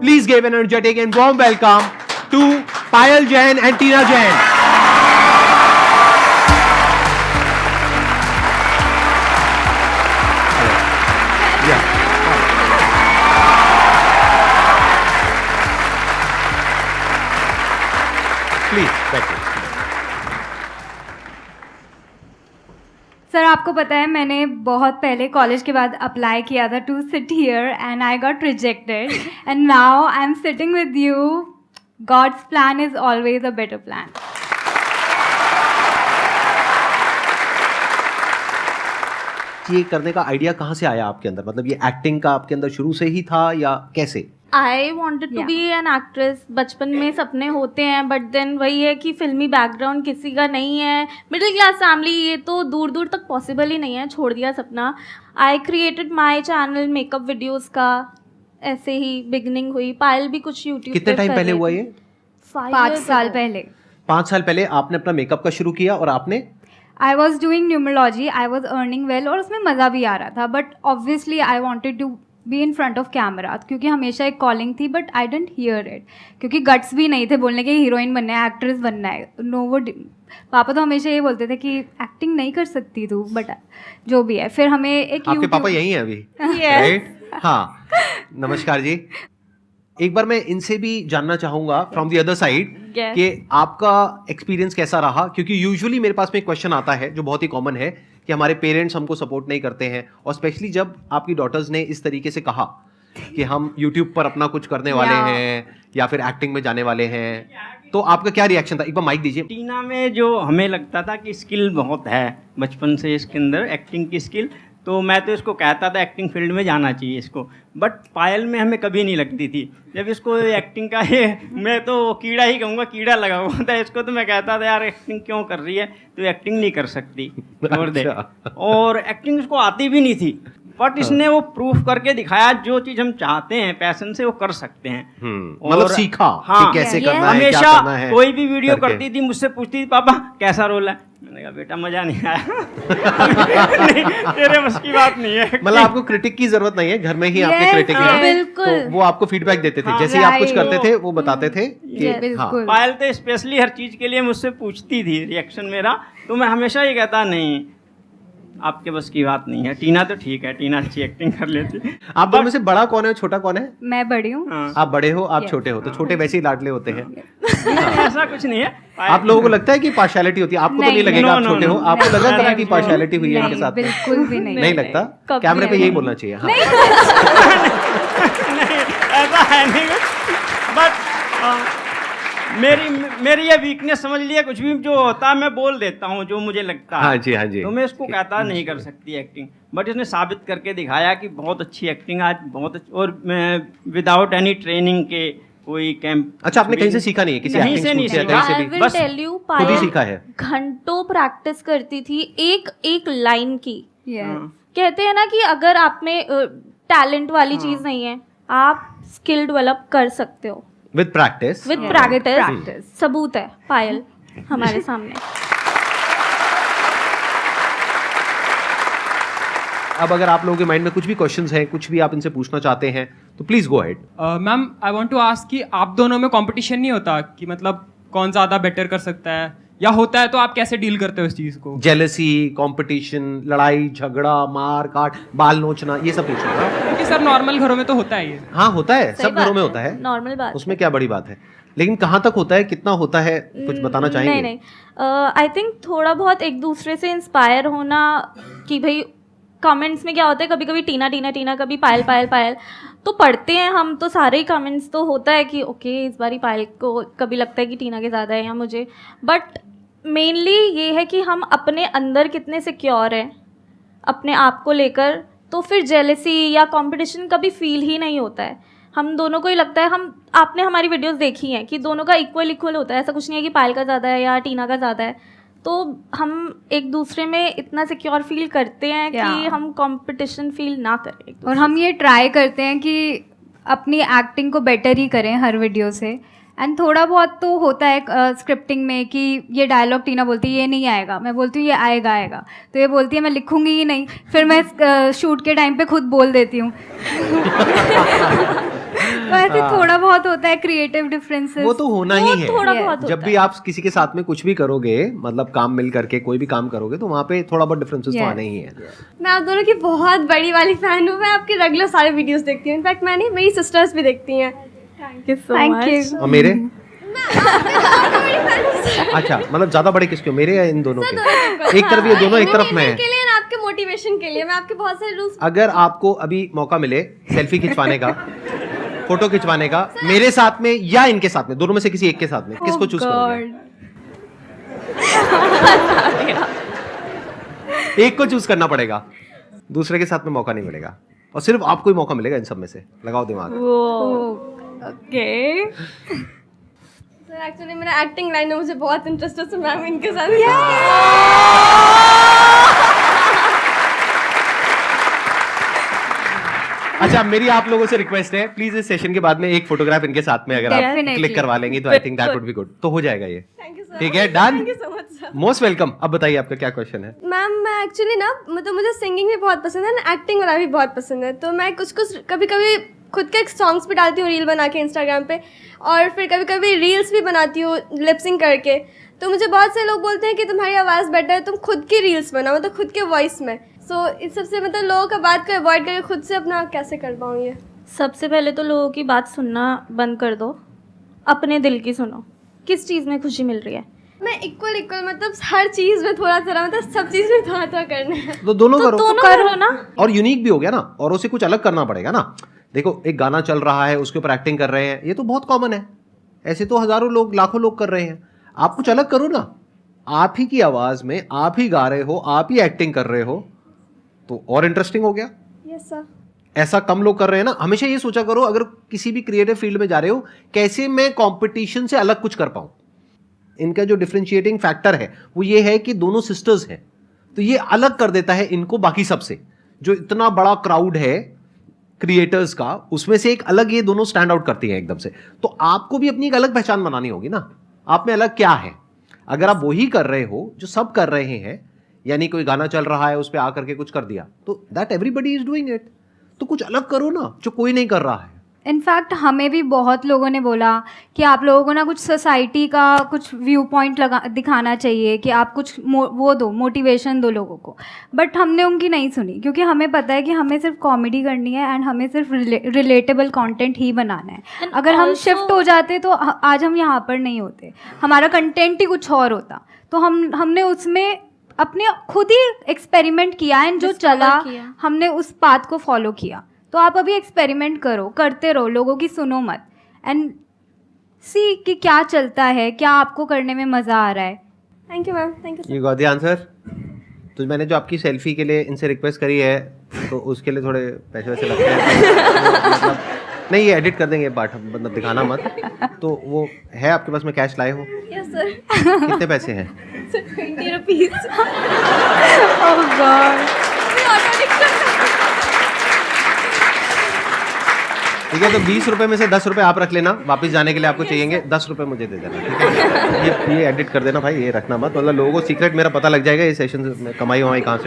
Please give an energetic and warm welcome to Payal Jain and Tina Jain. Yeah. Please, बैठिए. Sir आपको पता है मैंने बहुत पहले कॉलेज के बाद अप्लाई किया था to sit here and I got rejected and now I am sitting with you. God's plan is always a better plan. ये करने का आइडिया कहाँ से आया आपके अंदर? मतलब ये एक्टिंग का आपके अंदर शुरू से ही था या कैसे? I wanted to be an actress. बचपन में सपने होते हैं बट देन वही है कि फिल्मी बैकग्राउंड किसी का नहीं है, मिडिल क्लास फैमिली, ये तो दूर दूर तक पॉसिबल ही नहीं है, छोड़ दिया सपना. I created my channel makeup videos का, ऐसे ही बिगनिंग हुई. पायल भी कुछ यूट्यूब कितने टाइम पहले हुआ ये? 5 साल पहले. 5 साल पहले आपने अपना मेकअप का शुरू किया और आपने I was doing numerology, I was earning well और उसमें मज़ा भी आ रहा था. But obviously I wanted to be in front of camera क्योंकि हमेशा एक कॉलिंग थी but I didn't hear it क्योंकि गट्स भी नहीं थे बोलने के हीरोइन बनना है, एक्ट्रेस बनना है. नो वो पापा तो हमेशा ये बोलते थे कि एक्टिंग नहीं कर सकती तू, बट जो भी है. फिर हमें एक आपके पापा यही हैं अभी? राइट. हाँ, नमस्कार जी. एक बार मैं इनसे भी जानना चाहूंगा फ्रॉम द अदर साइड कि आपका एक्सपीरियंस कैसा रहा, क्योंकि यूजुअली मेरे पास में एक क्वेश्चन आता है जो बहुत ही कॉमन है कि हमारे पेरेंट्स हमको सपोर्ट नहीं करते हैं, और स्पेशली जब आपकी डॉटर्स ने इस तरीके से कहा कि हम यूट्यूब पर अपना कुछ करने वाले हैं या फिर एक्टिंग में जाने वाले हैं, तो आपका क्या रिएक्शन था? एक बार माइक दीजिए. टीना में जो हमें लगता था कि स्किल बहुत है बचपन से इसके अंदर, एक्टिंग की स्किल, तो मैं तो इसको कहता था एक्टिंग फील्ड में जाना चाहिए इसको. बट पायल में हमें कभी नहीं लगती थी. जब इसको एक्टिंग का ये, मैं तो कीड़ा ही कहूँगा, कीड़ा लगा हुआ था इसको, तो मैं कहता था यार एक्टिंग क्यों कर रही है, तो एक्टिंग नहीं कर सकती, छोड़ दे. और एक्टिंग इसको आती भी नहीं थी, बट इसने वो प्रूफ करके दिखाया जो चीज़ हम चाहते हैं पैशन से वो कर सकते हैं. मतलब सीखा हाँ, कि कैसे करना है, क्या हमेशा करना है. कोई भी वीडियो करके. करती थी मुझसे पूछती थी पापा कैसा रोल है, मैंने कहा बेटा मजा नहीं आया. नहीं, तेरे बस की बात नहीं है. मतलब आपको क्रिटिक की जरूरत नहीं है, घर में ही आपके Yes, क्रिटिक हाँ, हैं, बिल्कुल. तो वो आपको फीडबैक देते थे. हाँ, जैसे ही आप कुछ right. करते थे वो बताते थे कि Yes, हाँ. बिल्कुल. पायल तो स्पेशली हर चीज़ के लिए मुझसे पूछती थी रिएक्शन मेरा, तो मैं हमेशा ये कहता नहीं आपके बस की बात नहीं है. टीना तो ठीक है, टीना अच्छी एक्टिंग कर लेती. आप दोनों में से बड़ा कौन है, छोटा कौन है? मैं बड़ी हूँ. हाँ. आप बड़े हो, आप Yes. छोटे हो, तो छोटे वैसे ही लाडले होते हैं. ऐसा कुछ नहीं है. आप लोगों को लगता है कि पार्शियलिटी होती है? आपको तो नहीं नहीं, लगेगा, आप no, छोटे no, हो, no. आपको लगा करा कि नहीं, पार्शियलिटी हुई है नहीं, इनके साथ में? बिल्कुल भी नहीं. नहीं लगता. कभी कैमरे पे नहीं. यही बोलना चाहिए. हाँ. नहीं, ऐसा है नहीं. बट मेरी ये वीकनेस समझ लिया, कुछ भी जो होता है मैं बोल देता हूँ जो मुझे लगता है. हाँ जी, हाँ जी. तो मैं इसको कहता नहीं कर सकती एक्टिंग, बट इसने साबित करके दिखाया कि बहुत अच्छी एक्टिंग आज, बहुत अच्छी, और विदाउट एनी ट्रेनिंग के कोई कैंप. अच्छा, आपने कहीं से सीखा नहीं है? किसी कहीं एक्टिंग से नहीं स्कूल से सीखा. कहीं से आई भी? विल बस टेल यू, खुद ही पायल सीखा है. घंटों प्रैक्टिस करती थी एक एक लाइन की. Yes. कहते हैं ना कि अगर आप में टैलेंट वाली चीज़ नहीं है, आप स्किल डेवलप कर सकते हो with practice. With Yeah. Practice. Practice. सबूत है पायल हमारे सामने. अब अगर आप लोगों के माइंड में कुछ भी क्वेश्चंस हैं, कुछ भी आप इनसे पूछना चाहते हैं, तो please go ahead. Ma'am I want to ask कि आप दोनों में कंपटीशन नहीं होता कि मतलब कौन ज़्यादा बेटर कर सकता है, या होता है तो आप कैसे डील करते हो इस चीज़ को? जेलसी, कंपटीशन, लड़ाई झगड़ा, मार काट, बाल नोचना, ये सब पूछ रहा हूं. क्योंकि सर नॉर्मल घरों में तो होता है ये. हाँ, होता है, सही सब बात घरों में है, होता है. नॉर्मल बात. उसमें क्या बड़ी बात है, लेकिन कहाँ तक होता है, कितना होता है, कुछ बताना चाहेंगे? नहीं, आई थिंक थोड़ा बहुत एक दूसरे से इंस्पायर होना, कि भाई कमेंट्स में क्या होता है, कभी कभी टीना टीना टीना, कभी पायल पायल पायल, तो पढ़ते हैं हम तो सारे ही कमेंट्स, तो होता है कि ओके इस बारी पायल को कभी लगता है कि टीना के ज़्यादा है या मुझे. बट मेनली ये है कि हम अपने अंदर कितने सिक्योर हैं अपने आप को लेकर, तो फिर जेलसी या कंपटीशन कभी फील ही नहीं होता है. हम दोनों को ही लगता है, हम आपने हमारी वीडियोस देखी हैं कि दोनों का इक्वल इक्वल होता है. ऐसा कुछ नहीं है कि पायल का ज़्यादा है या टीना का ज़्यादा है. तो हम एक दूसरे में इतना सिक्योर फील करते हैं कि हम कंपटीशन फील ना करें. और हम ये ट्राई करते हैं कि अपनी एक्टिंग को बेटर ही करें हर वीडियो से. एंड थोड़ा बहुत तो होता है स्क्रिप्टिंग में कि ये डायलॉग टीना बोलती है ये नहीं आएगा, मैं बोलती हूँ ये आएगा आएगा, तो ये बोलती है मैं लिखूंगी ही नहीं, फिर मैं शूट के टाइम पे खुद बोल देती हूँ. वैसे थोड़ा बहुत होता है क्रिएटिव डिफरेंसेस। वो तो होना ही है। थोड़ा Yes. बहुत जब होता भी है। आप किसी के साथ में कुछ भी करोगे, मतलब काम मिल करके कोई भी काम करोगे, तो वहाँ पे थोड़ा बहुत डिफरेंसेस तो Yes. आने ही है। मैं आप दोनों की बहुत बड़ी वाली फैन हूँ। मैं आपके रेगुलर सारे वीडियोस देखती हूँ। इनफैक्ट मैंने मेरी सिस्टर्स भी देखती हैं। Thank you so Thank much. you. और मेरे अच्छा, मतलब ज्यादा बड़े किसके हो, मेरे या इन दोनों के? एक तरफ ये दोनों, एक तरफ मैं। के लिए ना, आपके मोटिवेशन के लिए मैं आपके बहुत सारे रूल्स। अगर आपको अभी मौका मिले सेल्फी खिंचवाने का, फोटो खिंचवाने का, मेरे साथ में या इनके साथ में, दोनों में से किसी एक के साथ में, किसको चूज करोगे? एक को चूज करना पड़ेगा, दूसरे के साथ में मौका नहीं मिलेगा, और सिर्फ आपको ही मौका मिलेगा इन सब में से। लगाओ दिमाग। ओके। सर एक्चुअली मेरा एक्टिंग लाइन में मुझे बहुत इंटरेस्ट है, तो मैम इनके साथ। अच्छा, मेरी आप लोगों से रिक्वेस्ट है, प्लीज इस सेशन के बाद में एक फोटोग्राफ इनके साथ में अगर आप Definitely. क्लिक करवा लेंगी तो I think that would be good. तो हो जाएगा ये। Thank you sir. ठीक है, done. Thank you so much sir. Most welcome. अब बताइए आपका क्या क्वेश्चन है? मैम मैं एक्चुअली ना, मतलब मुझे सिंगिंग भी बहुत पसंद है ना, एक्टिंग वाला भी बहुत पसंद है। तो मैं कुछ कभी कभी खुद के सॉन्ग्स भी डालती हूँ रील बना के इंस्टाग्राम पे, और फिर कभी कभी रील्स भी बनाती हूँ लिपसिंग करके। तो मुझे बहुत से लोग बोलते हैं कि तुम्हारी आवाज़ बेटर है, तुम खुद की रील्स बनाओ, मतलब खुद के वॉइस में। सो इस सबसे मतलब लोगों का बात को अवॉइड करके खुद से अपना कैसे कर पाऊँ ये? सबसे पहले तो लोगों की बात सुनना बंद कर दो, अपने दिल की सुनो। किस चीज़ में खुशी मिल रही है? मैं इक्वल मतलब हर चीज़ में थोड़ा थोड़ा, मतलब सब चीज़ में थोड़ा थोड़ा करना है। तो दोनों करो। दोनों करो ना। और यूनिक भी हो गया ना, और उसे कुछ अलग करना पड़ेगा ना। देखो, एक गाना चल रहा है, उसके ऊपर एक्टिंग कर रहे हैं, ये तो बहुत कॉमन है। ऐसे तो हजारों लोग, लाखों लोग कर रहे हैं। आप कुछ अलग करो ना, आप ही की आवाज में आप ही गा रहे हो, आप ही एक्टिंग कर रहे हो, तो और इंटरेस्टिंग हो गया। Yes sir. ऐसा कम लोग कर रहे हैं ना। हमेशा ये सोचा करो, अगर किसी भी क्रिएटिव फील्ड में जा रहे हो, कैसे मैं कंपटीशन से अलग कुछ कर पाऊं। इनका जो डिफरेंशिएटिंग फैक्टर है वो ये है कि दोनों सिस्टर्स हैं, तो ये अलग कर देता है इनको बाकी सबसे। जो इतना बड़ा क्राउड है क्रिएटर्स का, उसमें से एक अलग ये दोनों स्टैंड आउट करती हैं एकदम से। तो आपको भी अपनी एक अलग पहचान बनानी होगी ना, आप में अलग क्या है। अगर आप वही कर रहे हो जो सब कर रहे हैं, यानी कोई गाना चल रहा है उस पर आकर के कुछ कर दिया, तो that everybody is doing it. तो कुछ अलग करो ना जो कोई नहीं कर रहा है। इनफैक्ट हमें भी बहुत लोगों ने बोला कि आप लोगों को ना कुछ सोसाइटी का कुछ व्यू पॉइंट दिखाना चाहिए, कि आप कुछ वो दो, मोटिवेशन दो लोगों को। बट हमने उनकी नहीं सुनी, क्योंकि हमें पता है कि हमें सिर्फ कॉमेडी करनी है एंड हमें सिर्फ रिलेटेबल कंटेंट ही बनाना है। And अगर हम also- शिफ्ट हो जाते तो आज हम यहाँ पर नहीं होते, हमारा कंटेंट ही कुछ और होता। तो हमने उसमें अपने खुद ही एक्सपेरिमेंट किया एंड जो Discover चला किया। हमने उस पाथ को फॉलो किया। तो आप अभी एक्सपेरिमेंट करो, करते रहो, लोगों की सुनो मत, एंड सी कि क्या चलता है, क्या आपको करने में मज़ा आ रहा है। Thank you ma'am. Thank you. You got the answer. तो मैंने जो आपकी सेल्फी के लिए इनसे रिक्वेस्ट करी है, तो उसके लिए थोड़े पैसे वैसे लगते हैं। मतलब नहीं, ये एडिट कर देंगे पार्ट, मतलब दिखाना मत। तो वो है आपके पास में, कैश लाए हो? Yes sir. कितने पैसे हैं? 20 रुपीज़। ओह गॉड। ठीक है, तो 20 रुपए में से 10 रुपए आप रख लेना, वापस जाने के लिए आपको चाहिएंगे। 10 रुपए मुझे दे देना, ठीक है? ये एडिट कर देना भाई, ये रखना मत, मतलब लोगों को सीक्रेट मेरा पता लग जाएगा। ये सेशन में कमाई वमाई कहाँ से